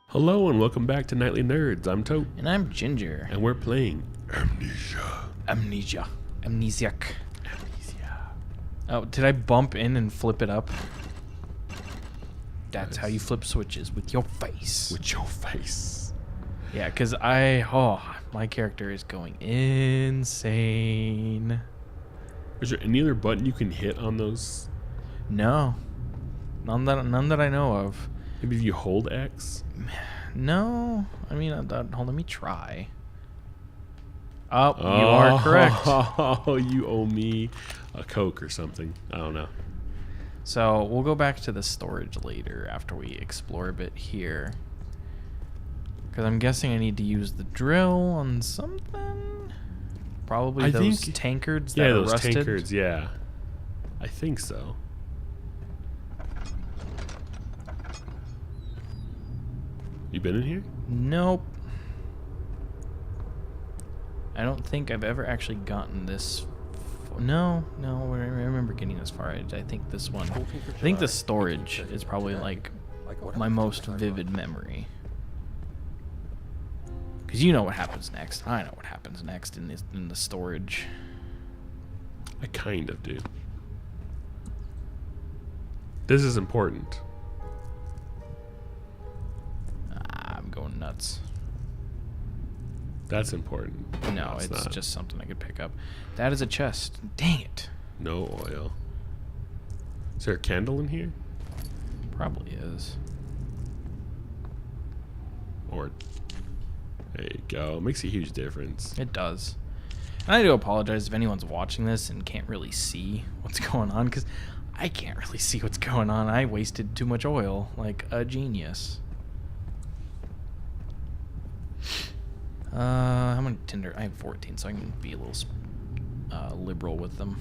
Hello and welcome back to Nightly Nerds. I'm Tote. And I'm Ginger. And we're playing Amnesia. Amnesiac. Amnesia. Oh, did I bump in and flip it up? That's how you flip switches, with your face. With your face. Yeah, because my character is going insane. Is there any other button you can hit on those? No. None that I know of. Maybe if you hold X? No. I mean, hold, let me try. Oh, you are correct. Oh, you owe me a Coke or something. I don't know. So we'll go back to the storage later after we explore a bit here. Because I'm guessing I need to use the drill on something. Probably those tankards that are rusted. Yeah, those tankards, yeah. I think so. You been in here? Nope. I don't think I've ever actually gotten this. No, I remember getting this far. I think this one. I think the storage is probably like my most vivid memory. Because you know what happens next. I know what happens next in the storage. I kind of do. This is important. I'm going nuts. That's important. No, it's just something I could pick up. That is a chest. Dang it. No oil. Is there a candle in here? Probably is. Or there you go. It makes a huge difference. It does. And I do apologize if anyone's watching this and can't really see what's going on, because I can't really see what's going on. I wasted too much oil, like a genius. How many tinder? I have 14, so I can be a little liberal with them.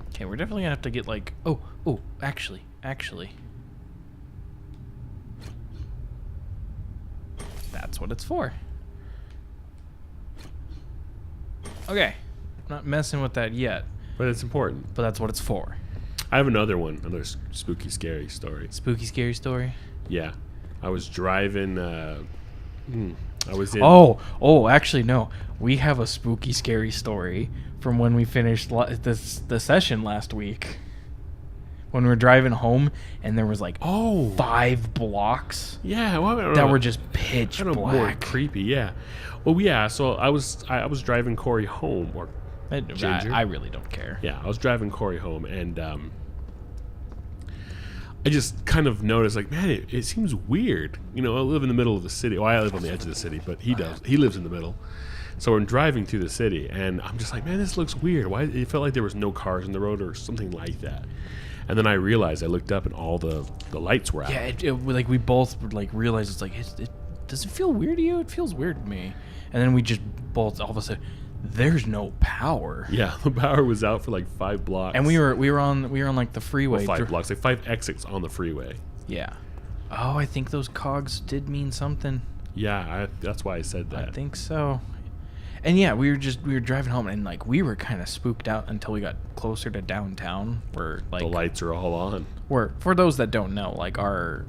Okay, we're definitely gonna have to get like. Oh, actually. That's what it's for. Okay, I'm not messing with that yet. But it's important. But that's what it's for. I have another one. Another spooky, scary story. Spooky, scary story? Yeah. I was driving. I was in. Oh, actually, no. We have a spooky, scary story from when we finished the session last week. When we were driving home, and there was like 5 blocks. Yeah, well, that were just pitch black. More creepy. Yeah. Well, yeah. So I was driving Corey home, or Ginger. I really don't care. Yeah, I was driving Corey home, and I just kind of noticed, like, man, it seems weird. You know, I live in the middle of the city. Well, I live on the edge of the city, but he does. He lives in the middle. So we're driving through the city, and I'm just like, man, this looks weird. Why? It felt like there was no cars on the road or something like that. And then I realized, I looked up, and all the lights were out. Yeah, like we both like realized it's like, does it feel weird to you? It feels weird to me. And then we just both all of a sudden, there's no power. Yeah, the power was out for like 5 blocks. And we were on like the freeway. Well, 5 blocks, like 5 exits on the freeway. Yeah. Oh, I think those cogs did mean something. Yeah, that's why I said that. I think so. And yeah, we were driving home, and like we were kind of spooked out until we got closer to downtown, where like the lights are all on. Where, for those that don't know, like our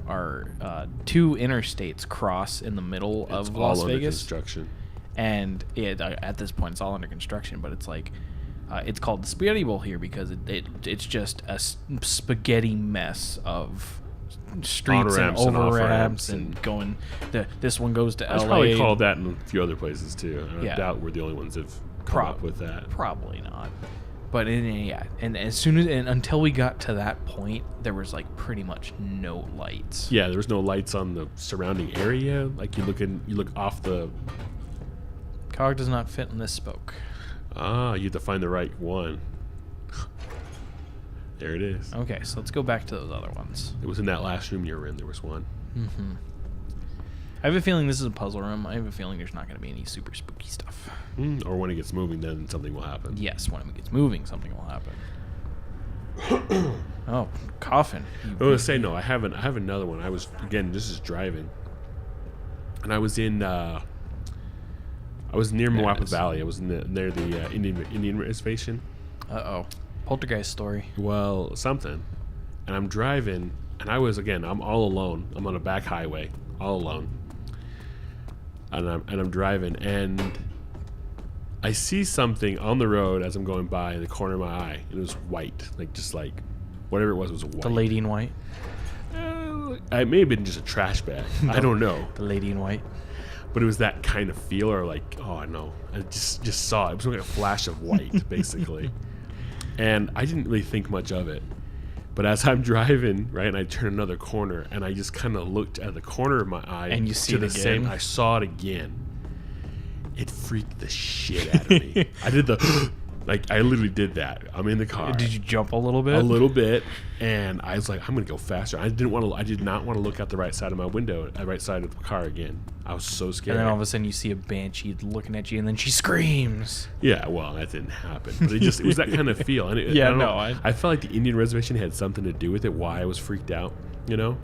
2 interstates cross in the middle of Las Vegas. Under construction. And at this point, it's all under construction, but it's like, it's called the Spaghetti Bowl here because it's just a spaghetti mess of streets and over-ramps and going. This one goes to LA. It's probably called that in a few other places too. I doubt we're the only ones that have come up with that. Probably not. But and as soon as until we got to that point, there was like pretty much no lights. Yeah, there was no lights on the surrounding area. Like you look off the. Cog does not fit in this spoke. Ah, you have to find the right one. There it is. Okay, so let's go back to those other ones. It was in that last room you were in. There was one. Mm-hmm. I have a feeling this is a puzzle room. I have a feeling there's not going to be any super spooky stuff. Or when it gets moving, then something will happen. Yes, when it gets moving, something will happen. Oh, coffin. I was going to say, no, I have another one. I was, again, this is driving. And I was in I was near There it Moapa is. Valley. I was near the Indian reservation. Uh-oh. Poltergeist story. Well, something. And I'm driving, and I'm all alone. I'm on a back highway, all alone. And I'm driving, and I see something on the road as I'm going by in the corner of my eye. And it was white, like whatever it was white. The lady in white. It may have been just a trash bag. I don't know. The lady in white. But it was that kind of feel, or like, oh no, I just saw it. It was like a flash of white, basically. And I didn't really think much of it. But as I'm driving, right, and I turn another corner, and I just kind of looked at the corner of my eye, and you see it the again. same. I saw it again. It freaked the shit out of me. I did the. Like, I literally did that. I'm in the car. Did you jump a little bit? A little bit, and I was like, I'm gonna go faster. I did not want to look out the right side of my window, the right side of the car again. I was so scared. And then all of a sudden you see a banshee looking at you, and then she screams. Yeah, well, that didn't happen. But it was that kind of feel. And Yeah, I don't no, know, I felt like the Indian reservation had something to do with it. Why I was freaked out, you know?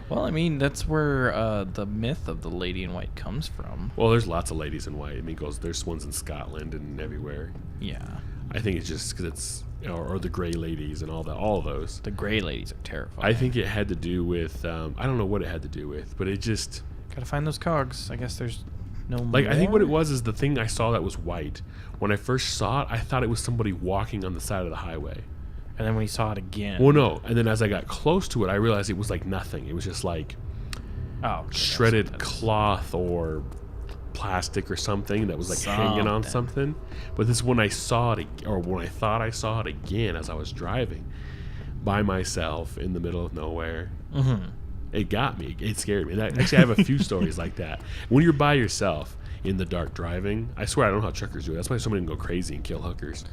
Well, I mean, that's where the myth of the lady in white comes from. Well, there's lots of ladies in white. I mean, there's ones in Scotland and everywhere. Yeah. I think it's just because it's, or the gray ladies and all of those. The gray ladies are terrifying. I think it had to do with, I don't know what it had to do with, but it just... Gotta find those cogs. I guess there's no Like, more? I think what it was is the thing I saw that was white. When I first saw it, I thought it was somebody walking on the side of the highway. And then when you saw it again. Well, no. And then as I got close to it, I realized it was like nothing. It was just like shredded cloth or plastic or something that was like hanging on something. But this when I saw it, or when I thought I saw it again as I was driving by myself in the middle of nowhere. Mm-hmm. It got me. It scared me. Actually, I have a few stories like that. When you're by yourself in the dark driving, I swear I don't know how truckers do it. That's why somebody can go crazy and kill hookers.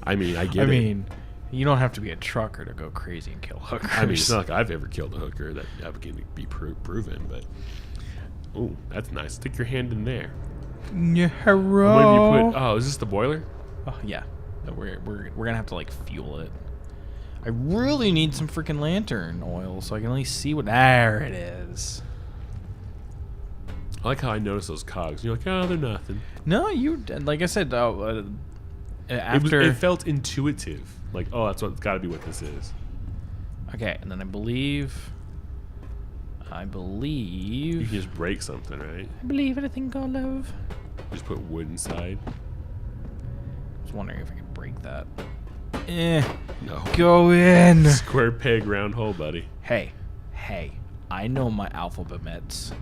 I mean, I get it. I mean, you don't have to be a trucker to go crazy and kill hookers. I mean, it's not like I've ever killed a hooker that can be proven, but... Oh, that's nice. Stick your hand in there. Yeah, What have you put? Oh, is this the boiler? Oh, yeah. We're gonna have to, like, fuel it. I really need some freaking lantern oil so I can at least see what... There it is. I like how I noticed those cogs. You're like, oh, they're nothing. No, like I said, after... It felt intuitive. Like, oh, that's got to be what this is. Okay, and then I believe... You can just break something, right? I believe in a thing called love. Just put wood inside. I was wondering if I could break that. No. Go in. Square peg, round hole, buddy. Hey, I know my alphabets.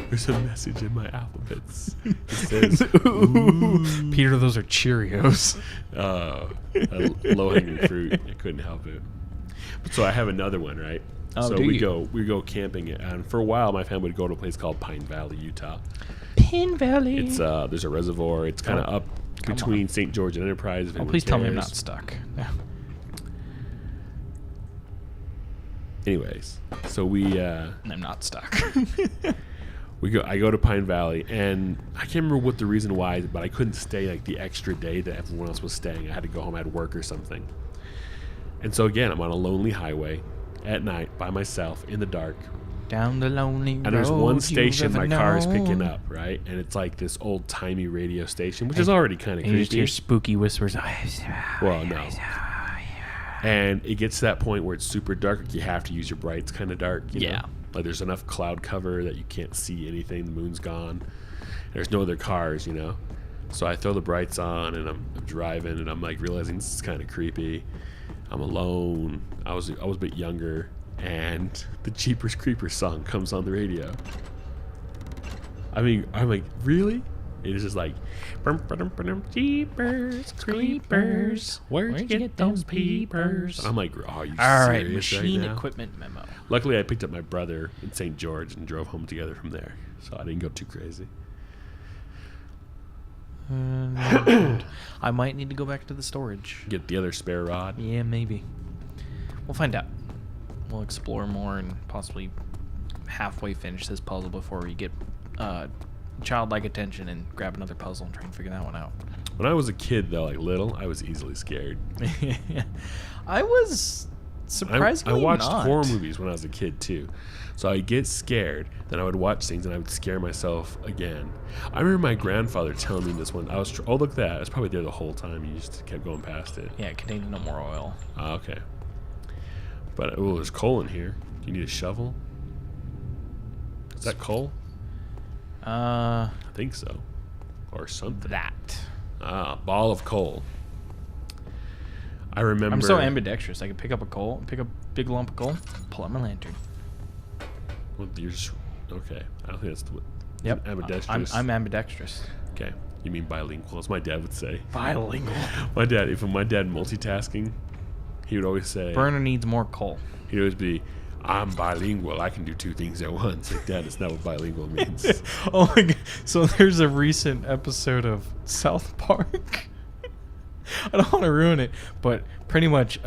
There's a message in my alphabets. It says, ooh. Peter, those are Cheerios. Low-hanging fruit. I couldn't help it. So I have another one, right? Oh, so do we you? go camping, and for a while my family would go to a place called Pine Valley, Utah. Pine Valley. It's there's a reservoir. It's kind of up between St. George and Enterprise. If anyone please tell me I'm cares. not stuck. Anyways, so I'm not stuck. I go to Pine Valley, and I can't remember what the reason why, but I couldn't stay like the extra day that everyone else was staying. I had to go home. I had work or something. And so again, I'm on a lonely highway at night by myself in the dark. Down the lonely road. And there's one station my car is picking known. up, right? And it's like this old timey radio station, which is already kind of And you just creepy. hear spooky whispers. Well, no. And it gets to that point where it's super dark. Like you have to use your brights kind of dark. You know? Like there's enough cloud cover that you can't see anything. The moon's gone. There's no other cars, you know. So I throw the brights on, and I'm driving, and I'm like realizing this is kind of creepy. I'm alone. I was a bit younger, and the Jeepers Creepers song comes on the radio. I mean, I'm like, really? It is just like, Jeepers Creepers, where'd you get those peepers? And I'm like, oh, you All right, serious machine right now? equipment memo. Luckily, I picked up my brother in St. George and drove home together from there, so I didn't go too crazy. I might need to go back to the storage. Get the other spare rod. Yeah, maybe. We'll find out. We'll explore more and possibly halfway finish this puzzle before we get childlike attention and grab another puzzle and try and figure that one out. When I was a kid, though, like little, I was easily scared. I was Surprisingly, I watched not. horror movies when I was a kid too, so I'd get scared. Then I would watch things and I would scare myself again. I remember my grandfather telling me this one. Oh, look at that! I was probably there the whole time. You just kept going past it. Yeah, it contains no more oil. Okay. But there's coal in here. Do you need a shovel? Is that coal? I think so, or something. That. Ball of coal. I remember. I'm so ambidextrous. I can pick up a big lump of coal, pull out my lantern. Well, you're just okay. I don't think that's the. Yep. Ambidextrous. I'm ambidextrous. Okay. You mean bilingual, as my dad would say. Bilingual. My dad, if my dad multitasking, he would always say. Burner needs more coal. He'd always be, I'm bilingual. I can do two things at once. Like, Dad, that's not what bilingual means. Oh my god! So there's a recent episode of South Park. I don't want to ruin it, but pretty much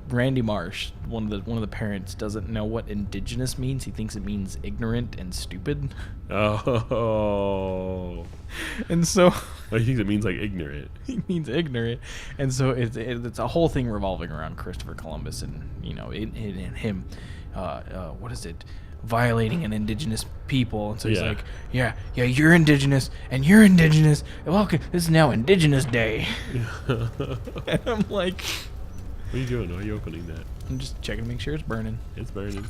Randy Marsh, one of the parents, doesn't know what indigenous means. He thinks it means ignorant and stupid. Oh. And so He thinks it means like ignorant. he means ignorant, and so it's a whole thing revolving around Christopher Columbus and in him. What is it? Violating an indigenous people, and so he's like, yeah, you're indigenous and you're indigenous. Welcome, this is now Indigenous Day. And I'm like, what are you doing? Why are you opening that? I'm just checking to make sure it's burning. It's burning.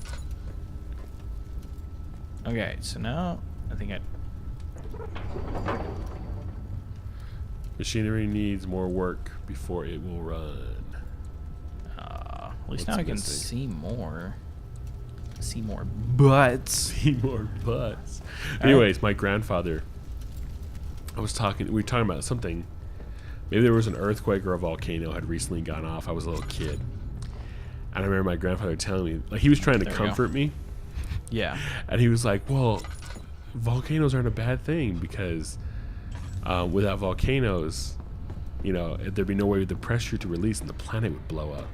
Okay, so now I think Machinery needs more work before it will run. at least What's now I can missing? see more. See more butts. See more butts. Anyways, my grandfather. We were talking about something. Maybe there was an earthquake or a volcano had recently gone off. I was a little kid, and I remember my grandfather telling me, like, he was trying to comfort me. Yeah. And he was like, well, volcanoes aren't a bad thing because without volcanoes, there'd be no way the pressure to release and the planet would blow up.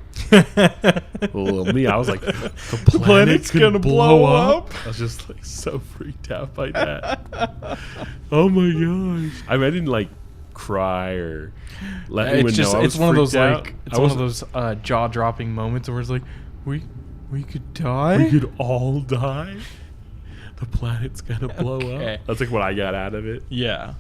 Little me, I was like, the planet's gonna blow up? I was just like so freaked out by that. Oh my gosh. I didn't like cry or let anyone know I was it's one of those out. like it's one of those jaw-dropping moments where it's like we could die. We could all die. The planet's gonna blow up. That's like what I got out of it. Yeah.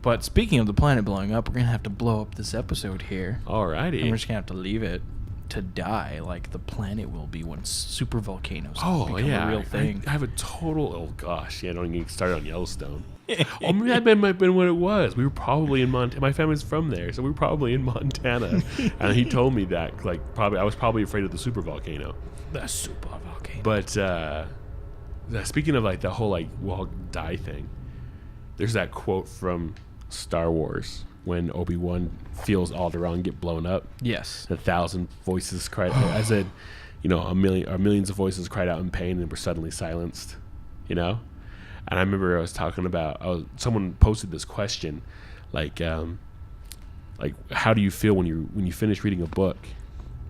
But speaking of the planet blowing up, we're going to have to blow up this episode here. Alrighty. And we're just going to have to leave it to die like the planet will be when super volcanoes become a real thing. I have a total... Oh, gosh. Yeah, don't even get started on Yellowstone. Maybe that might have been what it was. We were probably in Montana. My family's from there, so we were probably in Montana. And he told me that. I was probably afraid of the super volcano. The super volcano. But speaking of like the whole like we'll die thing, there's that quote from Star Wars when Obi-Wan feels Alderaan get blown up. Yes. 1,000 voices cried. I said, millions of voices cried out in pain and were suddenly silenced. And I remember I was talking about someone posted this question, like how do you feel when you finish reading a book?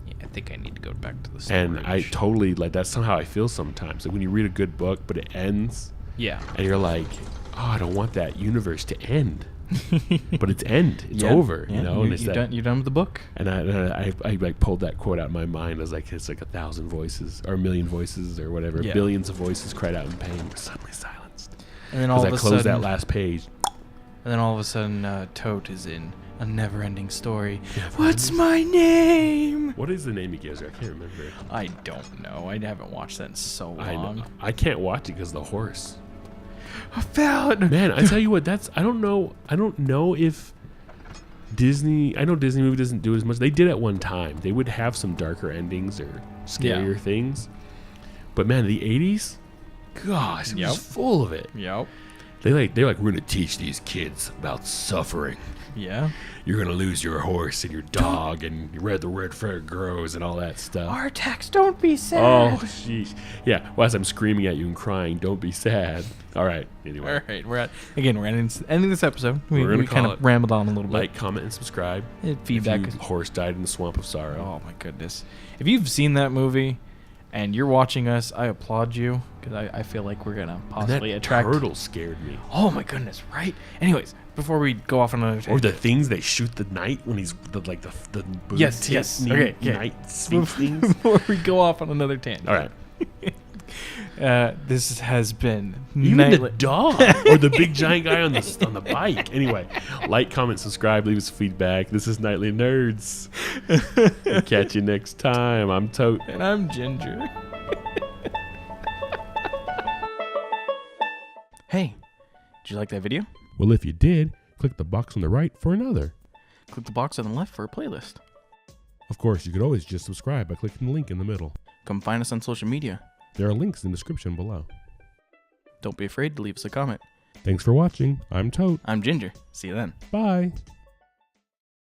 Yeah, I think I need to go back to the storage. And I totally that's somehow I feel sometimes. Like when you read a good book but it ends. Yeah. And you're like, oh, I don't want that universe to end. But it's over, Yeah. and it's you're done with the book. And I like pulled that quote out of my mind. I was like, it's like 1,000 voices or 1,000,000 voices or whatever. Yeah. Billions of voices cried out in pain, were suddenly silenced. And then all of a closed sudden, that last page. And then all of a sudden, Tote is in a never-ending story. What's my name? What is the name he gives her? I can't remember. I don't know. I haven't watched that in so long. I know. I can't watch it because of the horse. I found. Man, I tell you what, I don't know if Disney. I know Disney movie doesn't do it as much. They did at one time. They would have some darker endings or scarier things. But man, the 80s, gosh, it was full of it. Yep. They're like, we're gonna teach these kids about suffering. Yeah. You're gonna lose your horse and your dog and the red fur grows and all that stuff. Artax, don't be sad. Oh, jeez. Yeah. Well, as I'm screaming at you and crying, don't be sad. All right. Anyway. All right. We're ending this episode. We kind of it. rambled on a little bit. Like, comment, and subscribe. Feedback. If your horse died in the swamp of sorrow. Oh my goodness! If you've seen that movie, and you're watching us, I applaud you because I feel like we're gonna possibly attract. Turtle scared me. Oh my goodness! Right. Anyways, before we go off on another tangent. Or the things they shoot the night when he's the Yes. Okay. night sphinx things. Before we go off on another tangent. All right. This has been Even Nightly. the dog or the big giant guy on the bike. Anyway, like, comment, subscribe, leave us feedback. This is Nightly Nerds. We'll catch you next time. I'm Tote. And I'm Ginger. Hey, did you like that video? Well, if you did, click the box on the right for another. Click the box on the left for a playlist. Of course, you could always just subscribe by clicking the link in the middle. Come find us on social media. There are links in the description below. Don't be afraid to leave us a comment. Thanks for watching. I'm Tote. I'm Ginger. See you then. Bye.